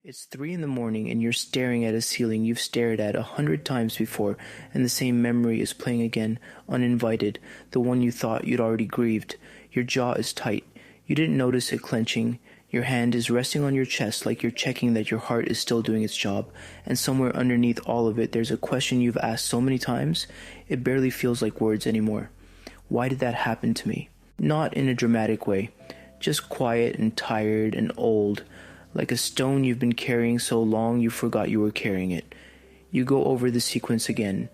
It's 3 in the morning and you're staring at a ceiling you've stared at 100 times before, and the same memory is playing again, uninvited, the one you thought you'd already grieved. Your jaw is tight. You didn't notice it clenching. Your hand is resting on your chest like you're checking that your heart is still doing its job, and somewhere underneath all of it there's a question you've asked so many times, it barely feels like words anymore. Why did that happen to me? Not in a dramatic way, just quiet and tired and old, like a stone you've been carrying so long you forgot you were carrying it. You go over the sequence again.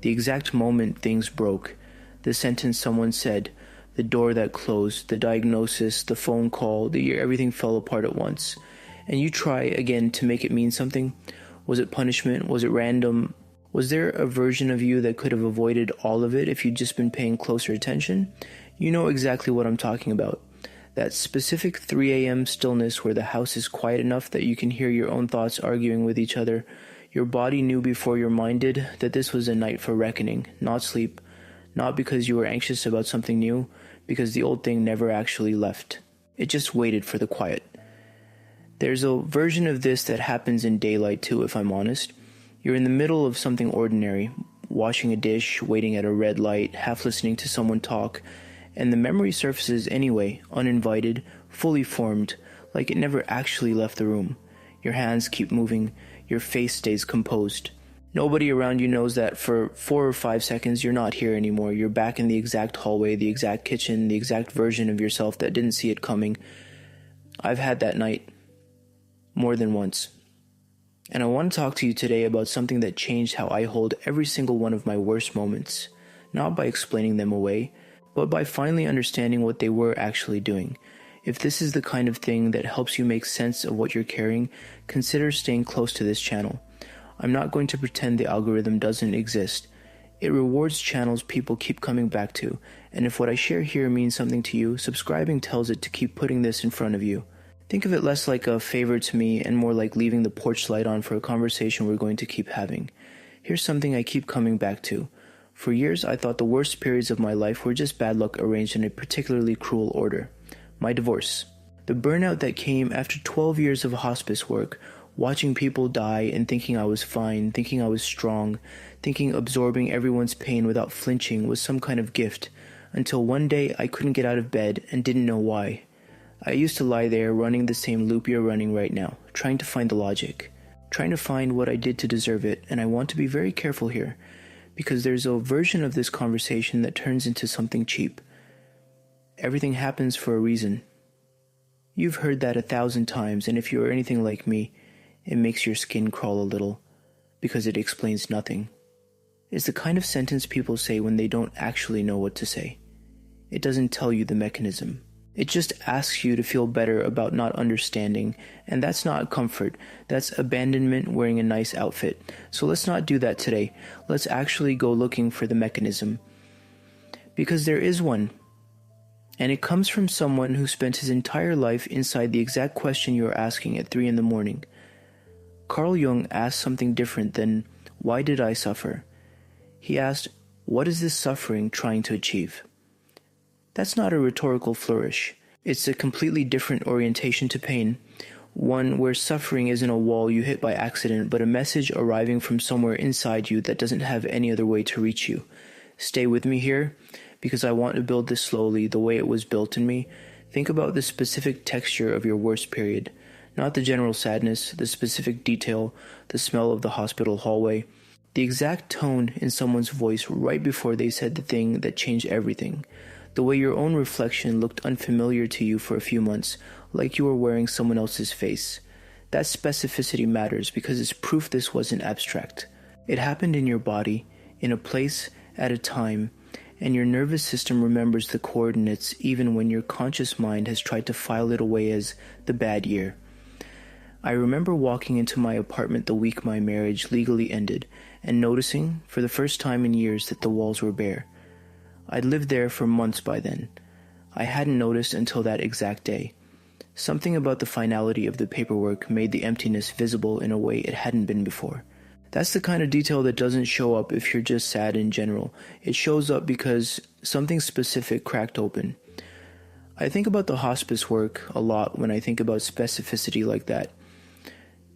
The exact moment things broke. The sentence someone said. The door that closed. The diagnosis. The phone call. The year everything fell apart at once. And you try again to make it mean something. Was it punishment? Was it random? Was there a version of you that could have avoided all of it if you'd just been paying closer attention? You know exactly what I'm talking about. That specific 3 a.m. stillness where the house is quiet enough that you can hear your own thoughts arguing with each other. Your body knew before your mind did that this was a night for reckoning, not sleep. Not because you were anxious about something new, because the old thing never actually left. It just waited for the quiet. There's a version of this that happens in daylight too, if I'm honest. You're in the middle of something ordinary, washing a dish, waiting at a red light, half listening to someone talk, and the memory surfaces anyway, uninvited, fully formed, like it never actually left the room. Your hands keep moving, your face stays composed. Nobody around you knows that for 4 or 5 seconds you're not here anymore. You're back in the exact hallway, the exact kitchen, the exact version of yourself that didn't see it coming. I've had that night more than once. And I want to talk to you today about something that changed how I hold every single one of my worst moments, not by explaining them away, but by finally understanding what they were actually doing. If this is the kind of thing that helps you make sense of what you're carrying, consider staying close to this channel. I'm not going to pretend the algorithm doesn't exist. It rewards channels people keep coming back to, and if what I share here means something to you, subscribing tells it to keep putting this in front of you. Think of it less like a favor to me and more like leaving the porch light on for a conversation we're going to keep having. Here's something I keep coming back to. For years, I thought the worst periods of my life were just bad luck arranged in a particularly cruel order. My divorce. The burnout that came after 12 years of hospice work, watching people die and thinking I was fine, thinking I was strong, thinking absorbing everyone's pain without flinching was some kind of gift, until one day I couldn't get out of bed and didn't know why. I used to lie there running the same loop you're running right now, trying to find the logic, trying to find what I did to deserve it, and I want to be very careful here, because there's a version of this conversation that turns into something cheap. Everything happens for a reason. You've heard that 1,000 times, and if you're anything like me, it makes your skin crawl a little, because it explains nothing. It's the kind of sentence people say when they don't actually know what to say. It doesn't tell you the mechanism. It just asks you to feel better about not understanding, and that's not comfort, that's abandonment wearing a nice outfit. So let's not do that today. Let's actually go looking for the mechanism. Because there is one. And it comes from someone who spent his entire life inside the exact question you're asking at 3 in the morning. Carl Jung asked something different than, why did I suffer? He asked, what is this suffering trying to achieve? That's not a rhetorical flourish. It's a completely different orientation to pain, one where suffering isn't a wall you hit by accident, but a message arriving from somewhere inside you that doesn't have any other way to reach you. Stay with me here, because I want to build this slowly, the way it was built in me. Think about the specific texture of your worst period, not the general sadness, the specific detail, the smell of the hospital hallway, the exact tone in someone's voice right before they said the thing that changed everything. The way your own reflection looked unfamiliar to you for a few months, like you were wearing someone else's face. That specificity matters because it's proof this wasn't abstract. It happened in your body, in a place, at a time, and your nervous system remembers the coordinates even when your conscious mind has tried to file it away as the bad year. I remember walking into my apartment the week my marriage legally ended and noticing, for the first time in years, that the walls were bare. I'd lived there for months by then. I hadn't noticed until that exact day. Something about the finality of the paperwork made the emptiness visible in a way it hadn't been before. That's the kind of detail that doesn't show up if you're just sad in general. It shows up because something specific cracked open. I think about the hospice work a lot when I think about specificity like that.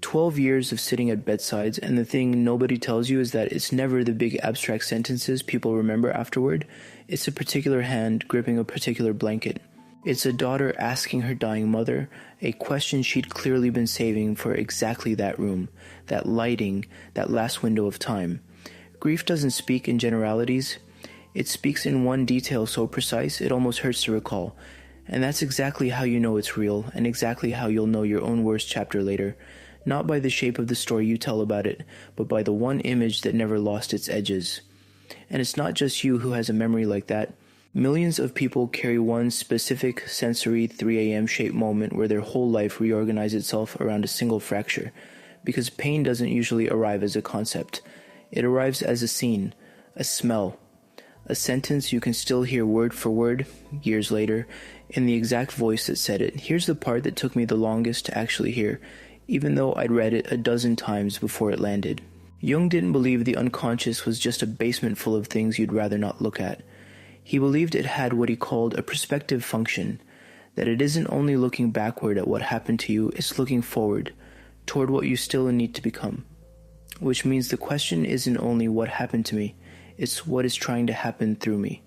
12 years of sitting at bedsides, and the thing nobody tells you is that it's never the big abstract sentences people remember afterward. It's a particular hand gripping a particular blanket. It's a daughter asking her dying mother a question she'd clearly been saving for exactly that room, that lighting, that last window of time. Grief doesn't speak in generalities. It speaks in one detail so precise it almost hurts to recall. And that's exactly how you know it's real, and exactly how you'll know your own worst chapter later. Not by the shape of the story you tell about it, but by the one image that never lost its edges. And it's not just you who has a memory like that. Millions of people carry one specific sensory 3 a.m. shaped moment where their whole life reorganizes itself around a single fracture. Because pain doesn't usually arrive as a concept. It arrives as a scene, a smell, a sentence you can still hear word for word, years later, in the exact voice that said it. Here's the part that took me the longest to actually hear, even though I'd read it a dozen times before it landed. Jung didn't believe the unconscious was just a basement full of things you'd rather not look at. He believed it had what he called a prospective function, that it isn't only looking backward at what happened to you, it's looking forward, toward what you still need to become. Which means the question isn't only what happened to me, it's what is trying to happen through me.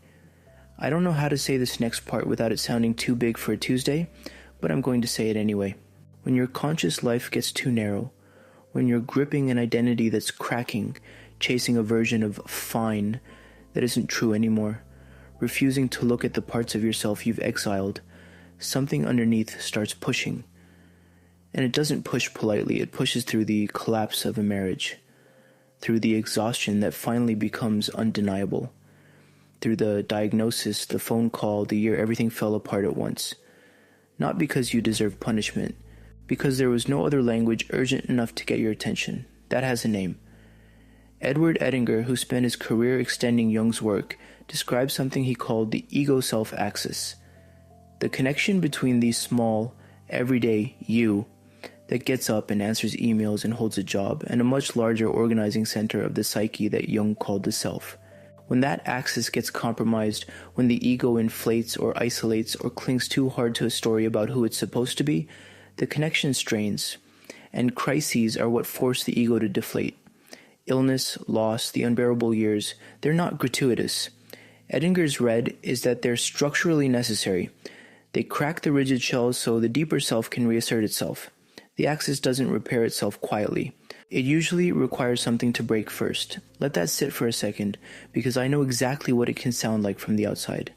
I don't know how to say this next part without it sounding too big for a Tuesday, but I'm going to say it anyway. When your conscious life gets too narrow, when you're gripping an identity that's cracking, chasing a version of fine that isn't true anymore, refusing to look at the parts of yourself you've exiled, something underneath starts pushing. And it doesn't push politely, it pushes through the collapse of a marriage, through the exhaustion that finally becomes undeniable, through the diagnosis, the phone call, the year everything fell apart at once. Not because you deserve punishment, because there was no other language urgent enough to get your attention. That has a name. Edward Edinger, who spent his career extending Jung's work, described something he called the ego-self axis. The connection between the small, everyday you that gets up and answers emails and holds a job, and a much larger organizing center of the psyche that Jung called the self. When that axis gets compromised, when the ego inflates or isolates or clings too hard to a story about who it's supposed to be, the connection strains, and crises are what force the ego to deflate. Illness, loss, the unbearable years, they're not gratuitous. Edinger's read is that they're structurally necessary. They crack the rigid shells so the deeper self can reassert itself. The axis doesn't repair itself quietly. It usually requires something to break first. Let that sit for a second, because I know exactly what it can sound like from the outside.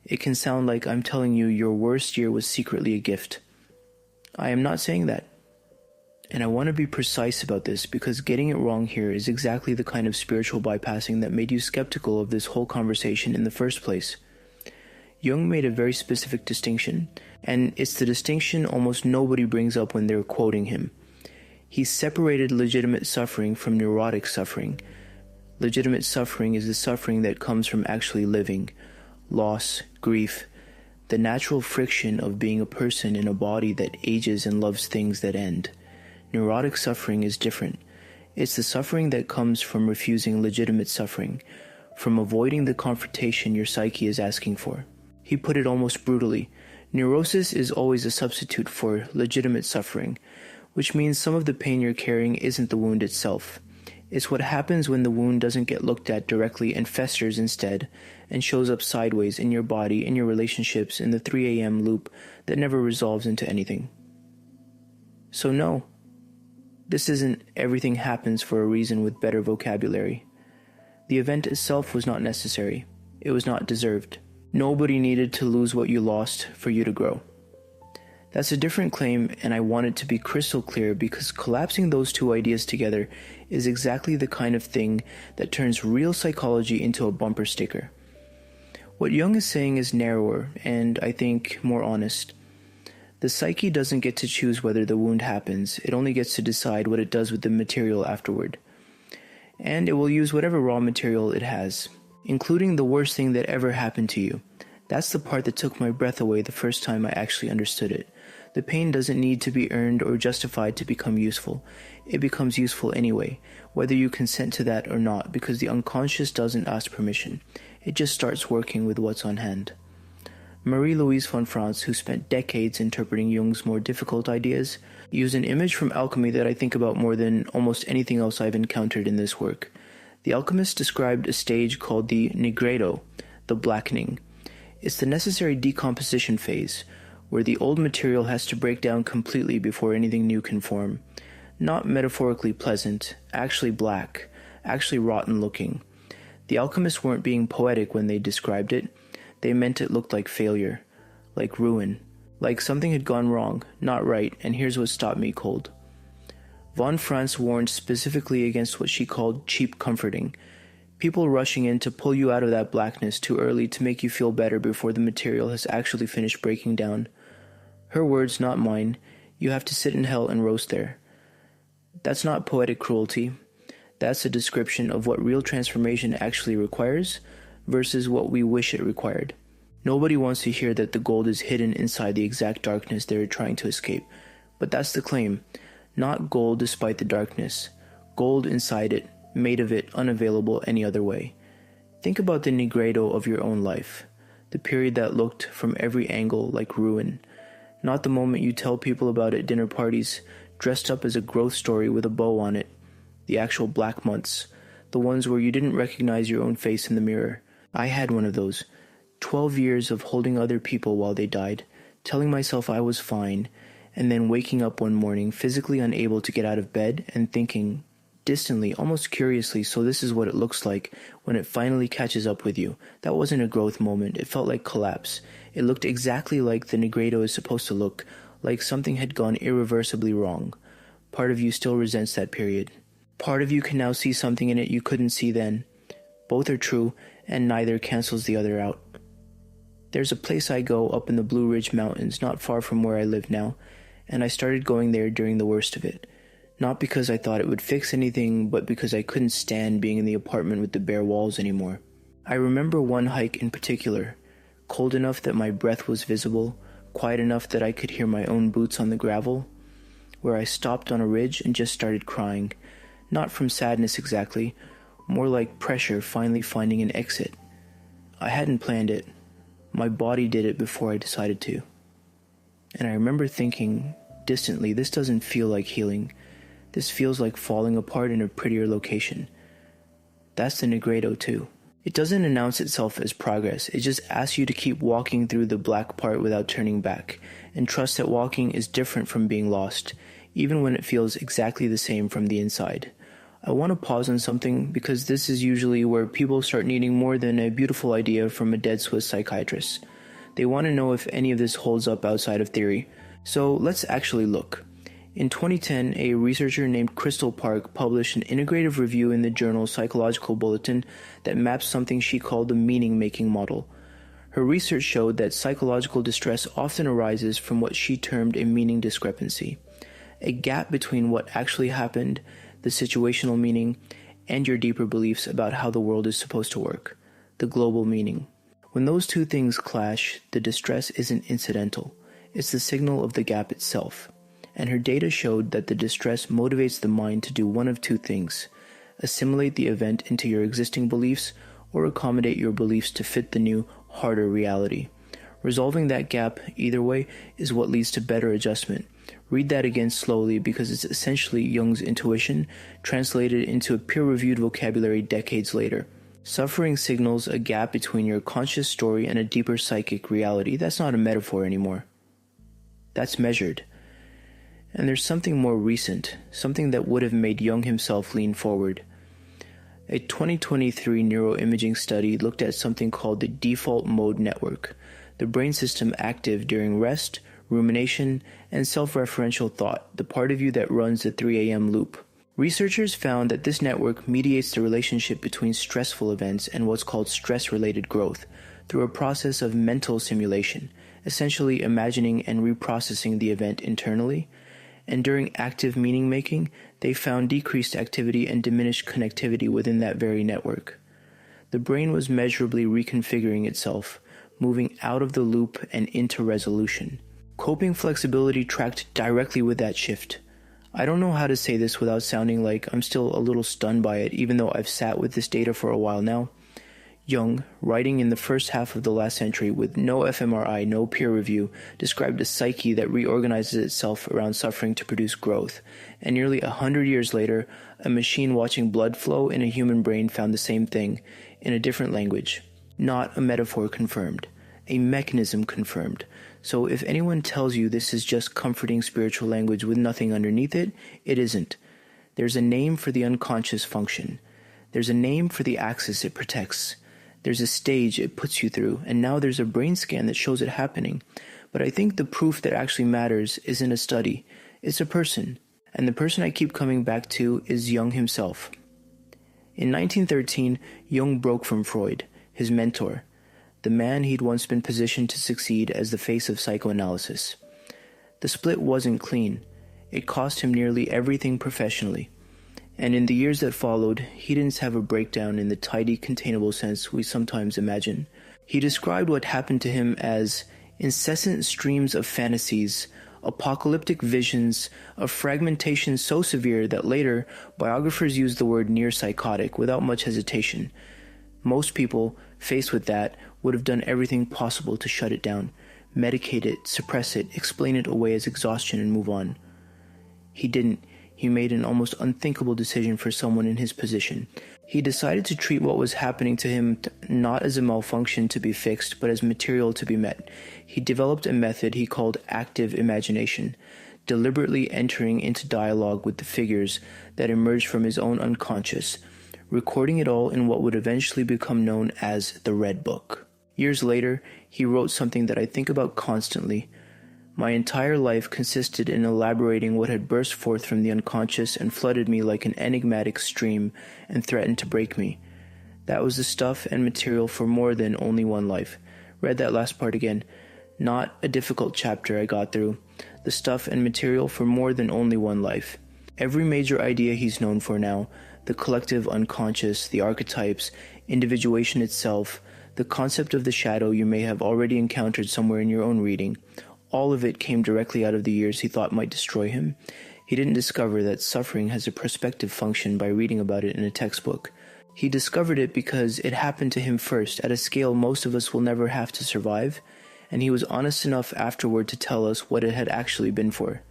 It can sound like I'm telling you your worst year was secretly a gift. I am not saying that. And I want to be precise about this, because getting it wrong here is exactly the kind of spiritual bypassing that made you skeptical of this whole conversation in the first place. Jung made a very specific distinction, and it's the distinction almost nobody brings up when they're quoting him. He separated legitimate suffering from neurotic suffering. Legitimate suffering is the suffering that comes from actually living, loss, grief, the natural friction of being a person in a body that ages and loves things that end. Neurotic suffering is different. It's the suffering that comes from refusing legitimate suffering, from avoiding the confrontation your psyche is asking for. He put it almost brutally. Neurosis is always a substitute for legitimate suffering, which means some of the pain you're carrying isn't the wound itself. It's what happens when the wound doesn't get looked at directly and festers instead, and shows up sideways in your body, in your relationships, in the 3 a.m. loop that never resolves into anything. So no, this isn't everything happens for a reason with better vocabulary. The event itself was not necessary. It was not deserved. Nobody needed to lose what you lost for you to grow. That's a different claim, and I want it to be crystal clear, because collapsing those two ideas together is exactly the kind of thing that turns real psychology into a bumper sticker. What Jung is saying is narrower, and I think more honest. The psyche doesn't get to choose whether the wound happens, it only gets to decide what it does with the material afterward. And it will use whatever raw material it has, including the worst thing that ever happened to you. That's the part that took my breath away the first time I actually understood it. The pain doesn't need to be earned or justified to become useful. It becomes useful anyway, whether you consent to that or not, because the unconscious doesn't ask permission. It just starts working with what's on hand. Marie-Louise von Franz, who spent decades interpreting Jung's more difficult ideas, used an image from Alchemy that I think about more than almost anything else I've encountered in this work. The alchemist described a stage called the nigredo, the blackening. It's the necessary decomposition phase, where the old material has to break down completely before anything new can form. Not metaphorically pleasant, actually black, actually rotten looking. The alchemists weren't being poetic when they described it. They meant it looked like failure, like ruin, like something had gone wrong, not right, and here's what stopped me cold. Von Franz warned specifically against what she called cheap comforting, people rushing in to pull you out of that blackness too early to make you feel better before the material has actually finished breaking down. Her words, not mine. You have to sit in hell and roast there. That's not poetic cruelty. That's a description of what real transformation actually requires versus what we wish it required. Nobody wants to hear that the gold is hidden inside the exact darkness they're trying to escape. But that's the claim. Not gold despite the darkness. Gold inside it, made of it, unavailable any other way. Think about the nigredo of your own life. The period that looked from every angle like ruin. Not the moment you tell people about at dinner parties, dressed up as a growth story with a bow on it. The actual black months. The ones where you didn't recognize your own face in the mirror. I had one of those. 12 years of holding other people while they died, telling myself I was fine, and then waking up one morning physically unable to get out of bed and thinking, distantly, almost curiously, so this is what it looks like when it finally catches up with you. That wasn't a growth moment. It felt like collapse. It looked exactly like the nigredo is supposed to look, like something had gone irreversibly wrong. Part of you still resents that period. Part of you can now see something in it you couldn't see then. Both are true, and neither cancels the other out. There's a place I go up in the Blue Ridge Mountains, not far from where I live now, and I started going there during the worst of it. Not because I thought it would fix anything, but because I couldn't stand being in the apartment with the bare walls anymore. I remember one hike in particular, cold enough that my breath was visible, quiet enough that I could hear my own boots on the gravel, where I stopped on a ridge and just started crying. Not from sadness exactly, more like pressure finally finding an exit. I hadn't planned it. My body did it before I decided to. And I remember thinking, distantly, this doesn't feel like healing. This feels like falling apart in a prettier location. That's the nigredo too. It doesn't announce itself as progress. It just asks you to keep walking through the black part without turning back, and trust that walking is different from being lost, even when it feels exactly the same from the inside. I want to pause on something because this is usually where people start needing more than a beautiful idea from a dead Swiss psychiatrist. They want to know if any of this holds up outside of theory. So let's actually look. In 2010, a researcher named Crystal Park published an integrative review in the journal Psychological Bulletin that maps something she called the meaning-making model. Her research showed that psychological distress often arises from what she termed a meaning discrepancy, a gap between what actually happened, the situational meaning, and your deeper beliefs about how the world is supposed to work, the global meaning. When those two things clash, the distress isn't incidental. It's the signal of the gap itself. And her data showed that the distress motivates the mind to do one of two things: assimilate the event into your existing beliefs or accommodate your beliefs to fit the new, harder reality. Resolving that gap, either way, is what leads to better adjustment. Read that again slowly because it's essentially Jung's intuition translated into a peer-reviewed vocabulary decades later. Suffering signals a gap between your conscious story and a deeper psychic reality. That's not a metaphor anymore. That's measured. And there's something more recent, something that would have made Jung himself lean forward. A 2023 neuroimaging study looked at something called the default mode network, the brain system active during rest, rumination, and self-referential thought, the part of you that runs the 3 a.m. loop. Researchers found that this network mediates the relationship between stressful events and what's called stress-related growth through a process of mental simulation, essentially imagining and reprocessing the event internally. And during active meaning-making, they found decreased activity and diminished connectivity within that very network. The brain was measurably reconfiguring itself, moving out of the loop and into resolution. Coping flexibility tracked directly with that shift. I don't know how to say this without sounding like I'm still a little stunned by it, even though I've sat with this data for a while now. Jung, writing in the first half of the last century with no fMRI, no peer review, described a psyche that reorganizes itself around suffering to produce growth. And nearly 100 years later, a machine watching blood flow in a human brain found the same thing, in a different language. Not a metaphor confirmed. A mechanism confirmed. So if anyone tells you this is just comforting spiritual language with nothing underneath it, it isn't. There's a name for the unconscious function. There's a name for the axis it protects. There's a stage it puts you through, and now there's a brain scan that shows it happening. But I think the proof that actually matters isn't a study. It's a person. And the person I keep coming back to is Jung himself. In 1913, Jung broke from Freud, his mentor, the man he'd once been positioned to succeed as the face of psychoanalysis. The split wasn't clean. It cost him nearly everything professionally. And in the years that followed, he didn't have a breakdown in the tidy, containable sense we sometimes imagine. He described what happened to him as incessant streams of fantasies, apocalyptic visions, of fragmentation so severe that later, biographers used the word near psychotic without much hesitation. Most people, faced with that, would have done everything possible to shut it down, medicate it, suppress it, explain it away as exhaustion and move on. He didn't. He made an almost unthinkable decision for someone in his position. He decided to treat what was happening to him not as a malfunction to be fixed, but as material to be met. He developed a method he called active imagination, deliberately entering into dialogue with the figures that emerged from his own unconscious, recording it all in what would eventually become known as the Red Book. Years later, he wrote something that I think about constantly. My entire life consisted in elaborating what had burst forth from the unconscious and flooded me like an enigmatic stream and threatened to break me. That was the stuff and material for more than only one life. Read that last part again. Not a difficult chapter I got through. The stuff and material for more than only one life. Every major idea he's known for now, the collective unconscious, the archetypes, individuation itself, the concept of the shadow you may have already encountered somewhere in your own reading, all of it came directly out of the years he thought might destroy him. He didn't discover that suffering has a prospective function by reading about it in a textbook. He discovered it because it happened to him first, at a scale most of us will never have to survive, and he was honest enough afterward to tell us what it had actually been for.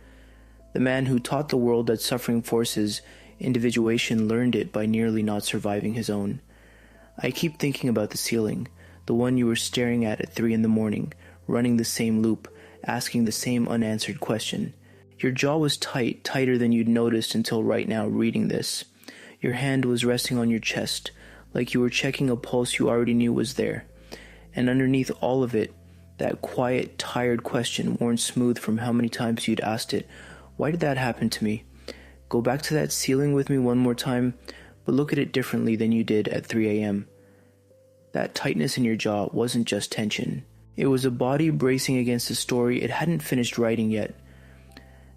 The man who taught the world that suffering forces individuation learned it by nearly not surviving his own. I keep thinking about the ceiling, the one you were staring at 3 a.m, running the same loop, asking the same unanswered question. Your jaw was tight, tighter than you'd noticed until right now reading this. Your hand was resting on your chest, like you were checking a pulse you already knew was there. And underneath all of it, that quiet, tired question worn smooth from how many times you'd asked it, why did that happen to me? Go back to that ceiling with me one more time, but look at it differently than you did at 3 a.m. That tightness in your jaw wasn't just tension. It was a body bracing against a story it hadn't finished writing yet.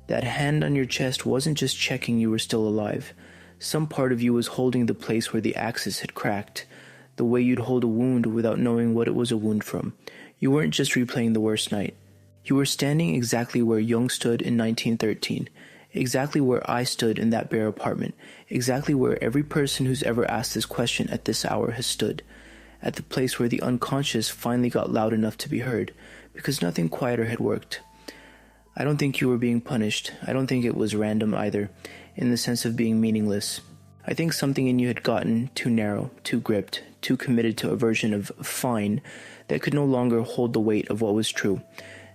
That hand on your chest wasn't just checking you were still alive. Some part of you was holding the place where the axis had cracked, the way you'd hold a wound without knowing what it was a wound from. You weren't just replaying the worst night. You were standing exactly where Jung stood in 1913, exactly where I stood in that bare apartment, exactly where every person who's ever asked this question at this hour has stood. At the place where the unconscious finally got loud enough to be heard, because nothing quieter had worked. I don't think you were being punished. I don't think it was random either, in the sense of being meaningless. I think something in you had gotten too narrow, too gripped, too committed to a version of fine that could no longer hold the weight of what was true.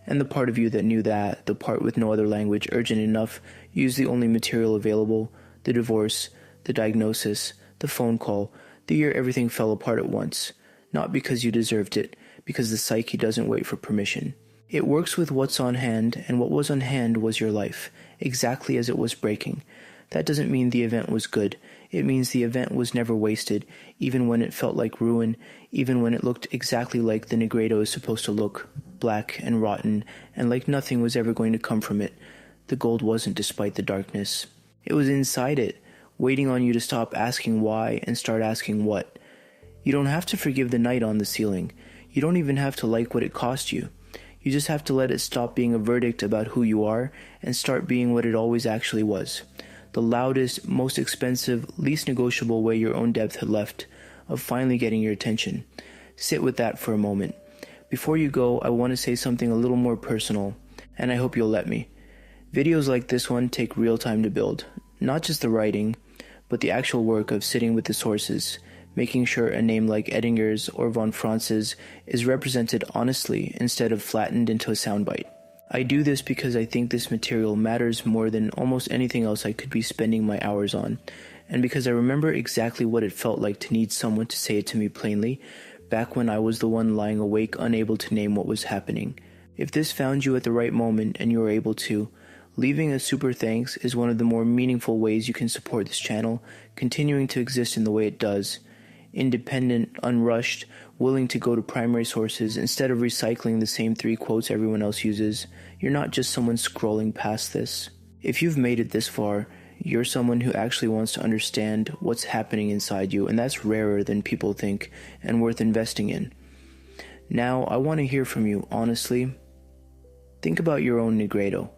And the part of you that knew that, the part with no other language urgent enough, used the only material available, the divorce, the diagnosis, the phone call, the year everything fell apart at once. Not because you deserved it, because the psyche doesn't wait for permission. It works with what's on hand, and what was on hand was your life, exactly as it was breaking. That doesn't mean the event was good. It means the event was never wasted, even when it felt like ruin, even when it looked exactly like the nigredo is supposed to look, black and rotten, and like nothing was ever going to come from it. The gold wasn't despite the darkness. It was inside it, waiting on you to stop asking why and start asking what. You don't have to forgive the night on the ceiling. You don't even have to like what it cost you. You just have to let it stop being a verdict about who you are and start being what it always actually was. The loudest, most expensive, least negotiable way your own depth had left. of finally getting your attention. Sit with that for a moment. Before you go, I want to say something a little more personal, and I hope you'll let me. Videos like this one take real time to build, not just the writing, but the actual work of sitting with the sources, making sure a name like Edinger's or von Franz's is represented honestly instead of flattened into a soundbite. I do this because I think this material matters more than almost anything else I could be spending my hours on, and because I remember exactly what it felt like to need someone to say it to me plainly, back when I was the one lying awake unable to name what was happening. If this found you at the right moment and you were able to, leaving a super thanks is one of the more meaningful ways you can support this channel, continuing to exist in the way it does. Independent, unrushed, willing to go to primary sources instead of recycling the same 3 quotes everyone else uses. You're not just someone scrolling past this. If you've made it this far, you're someone who actually wants to understand what's happening inside you, and that's rarer than people think and worth investing in. Now, I want to hear from you, honestly. Think about your own nigredo.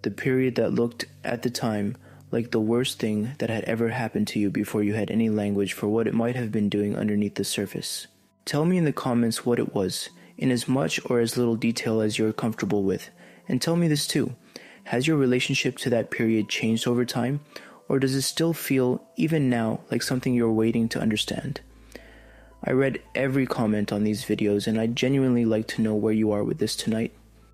The period that looked, at the time, like the worst thing that had ever happened to you before you had any language for what it might have been doing underneath the surface. Tell me in the comments what it was, in as much or as little detail as you're comfortable with. And tell me this too. Has your relationship to that period changed over time, or does it still feel, even now, like something you're waiting to understand? I read every comment on these videos, and I'd genuinely like to know where you are with this tonight.